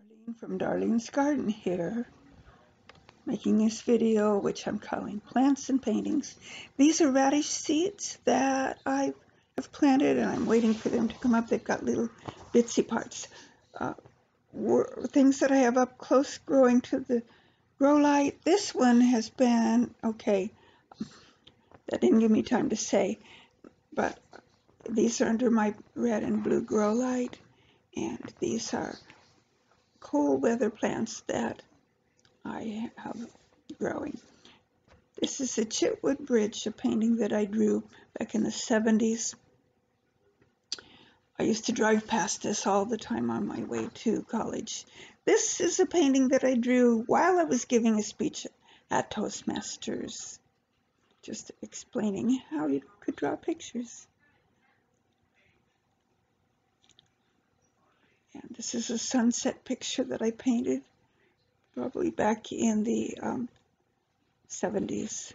Darlene from Darlene's Garden here, making this video which I'm calling Plants and Paintings. These are radish seeds that I have planted and I'm waiting for them to come up. They've got little bitsy parts. Things that I have up close growing to the grow light. This one has been, okay, that didn't give me time to say, but these are under my red and blue grow light, and these are cool weather plants that I have growing. This is a Chitwood Bridge, a painting that I drew back in the 70s. I used to drive past this all the time on my way to college. This is a painting that I drew while I was giving a speech at Toastmasters, just explaining how you could draw pictures. And this is a sunset picture that I painted probably back in the 70s.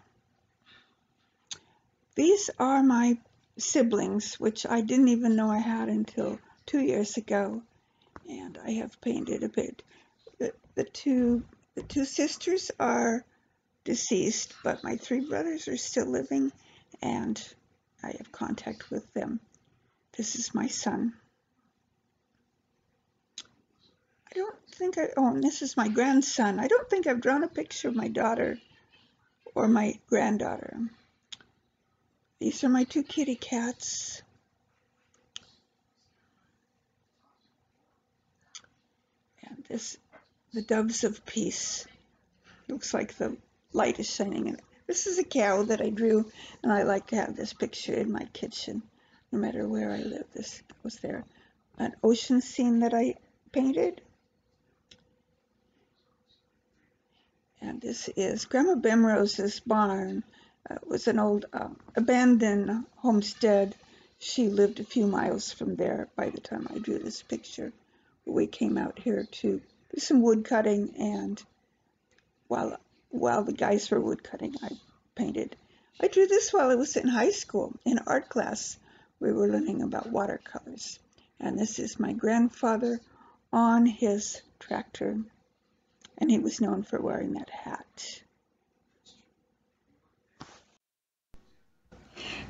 These are my siblings, which I didn't even know I had until 2 years ago, and I have painted a bit. The two sisters are deceased, but my 3 brothers are still living, and I have contact with them. This is my son. And this is my grandson. I don't think I've drawn a picture of my daughter or my granddaughter. These are my 2 kitty cats. And this, the doves of peace. Looks like the light is shining in it. This is a cow that I drew, and I like to have this picture in my kitchen, no matter where I live. This was there. An ocean scene that I painted. And this is Grandma Bemrose's barn. It was an old abandoned homestead. She lived a few miles from there by the time I drew this picture. We came out here to do some wood cutting, and while the guys were wood cutting, I painted. I drew this while I was in high school. In art class, we were learning about watercolors. And this is my grandfather on his tractor, and he was known for wearing that hat.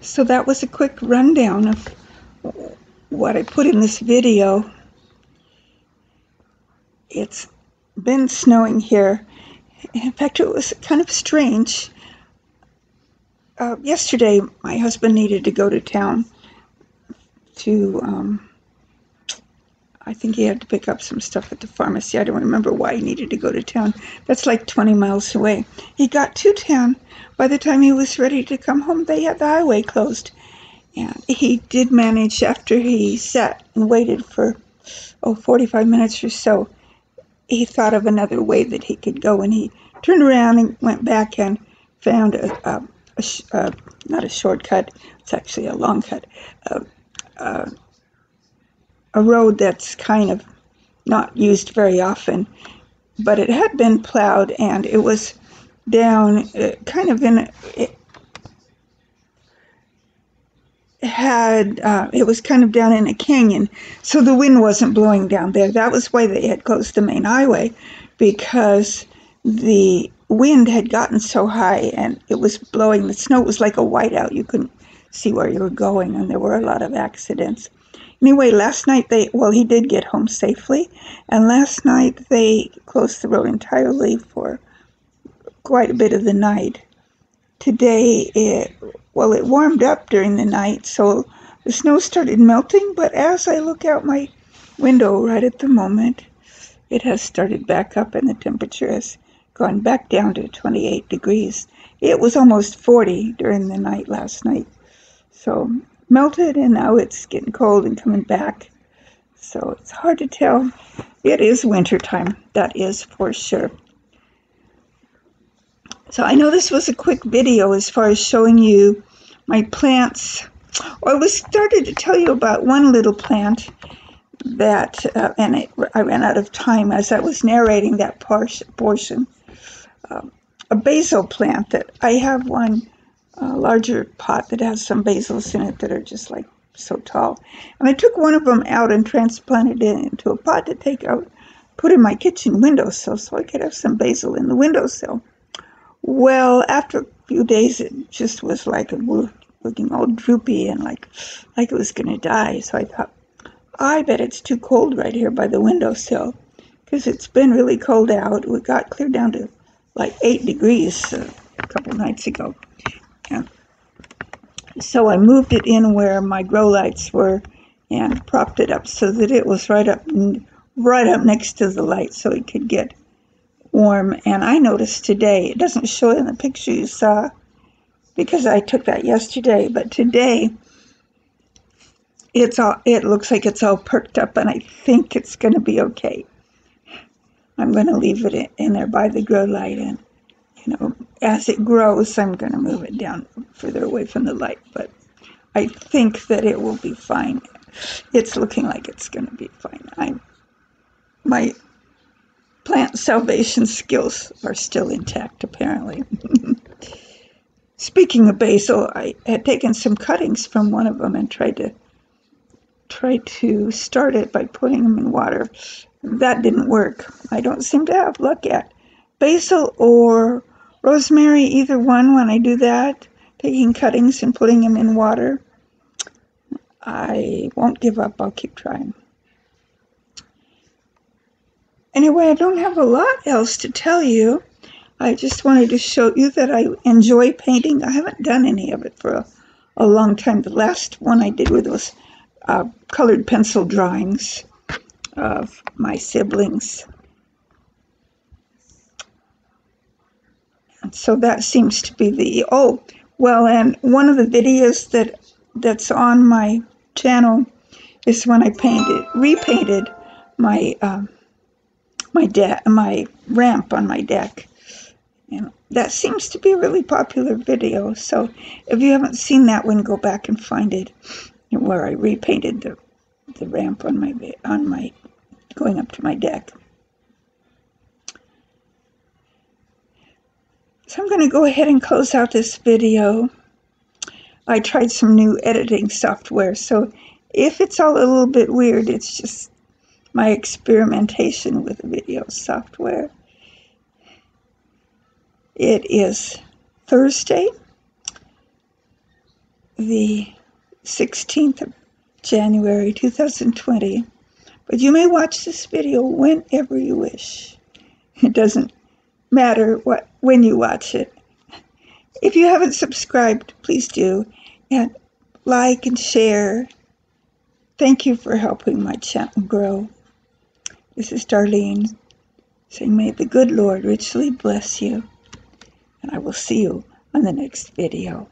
So that was a quick rundown of what I put in this video. It's been snowing here. In fact, it was kind of strange. Yesterday, my husband needed to go to town to, I think he had to pick up some stuff at the pharmacy. I don't remember why he needed to go to town. That's like 20 miles away. He got to town. By the time he was ready to come home, they had the highway closed. And he did manage, after he sat and waited for 45 minutes or so, he thought of another way that he could go, and he turned around and went back and found not a shortcut, it's actually a long cut, a road that's kind of not used very often, but it had been plowed, and it was down kind of in it was kind of down in a canyon, so the wind wasn't blowing down there. That was why they had closed the main highway, because the wind had gotten so high and it was blowing. The snow was like a whiteout. You couldn't see where you were going, and there were a lot of accidents. Anyway, last night he did get home safely, and last night they closed the road entirely for quite a bit of the night. Today, it warmed up during the night, so the snow started melting, but as I look out my window right at the moment, it has started back up, and the temperature has gone back down to 28 degrees. It was almost 40 during the night last night. So melted, and now it's getting cold and coming back. So it's hard to tell. It is winter time, that is for sure. So I know this was a quick video as far as showing you my plants. I started to tell you about one little plant that, I ran out of time as I was narrating that portion. A basil plant that I have one larger pot that has some basils in it that are just like so tall. And I took one of them out and transplanted it into a pot to take out put in my kitchen windowsill so I could have some basil in the windowsill. Well, after a few days, it just was like it was looking all droopy and like it was going to die. So I thought, I bet it's too cold right here by the windowsill, because it's been really cold out. We got clear down to like 8 degrees a couple nights ago. And so I moved it in where my grow lights were and propped it up so that it was right up next to the light so it could get warm. And I noticed today, it doesn't show in the picture you saw because I took that yesterday, but today it looks like it's all perked up, and I think it's going to be okay. I'm going to leave it in there by the grow light, and as it grows, I'm going to move it down further away from the light, but I think that it will be fine. It's looking like it's going to be fine. My plant salvation skills are still intact, apparently. Speaking of basil, I had taken some cuttings from one of them and tried to start it by putting them in water. That didn't work. I don't seem to have luck yet. Basil or rosemary, either one, when I do that, taking cuttings and putting them in water, I won't give up. I'll keep trying. Anyway, I don't have a lot else to tell you. I just wanted to show you that I enjoy painting. I haven't done any of it for a long time. The last one I did with was colored pencil drawings of my siblings. And so that seems to be and one of the videos that's on my channel is when I repainted my my ramp on my deck. And that seems to be a really popular video. So if you haven't seen that one, go back and find it, where I repainted the ramp on my going up to my deck. So I'm going to go ahead and close out this video. I tried some new editing software, so if it's all a little bit weird, it's just my experimentation with video software. It is Thursday, the 16th of January 2020, but you may watch this video whenever you wish. It doesn't matter when you watch it. If you haven't subscribed, please do, and like and share. Thank you for helping my channel grow. This is Darlene saying, may the good Lord richly bless you, and I will see you on the next video.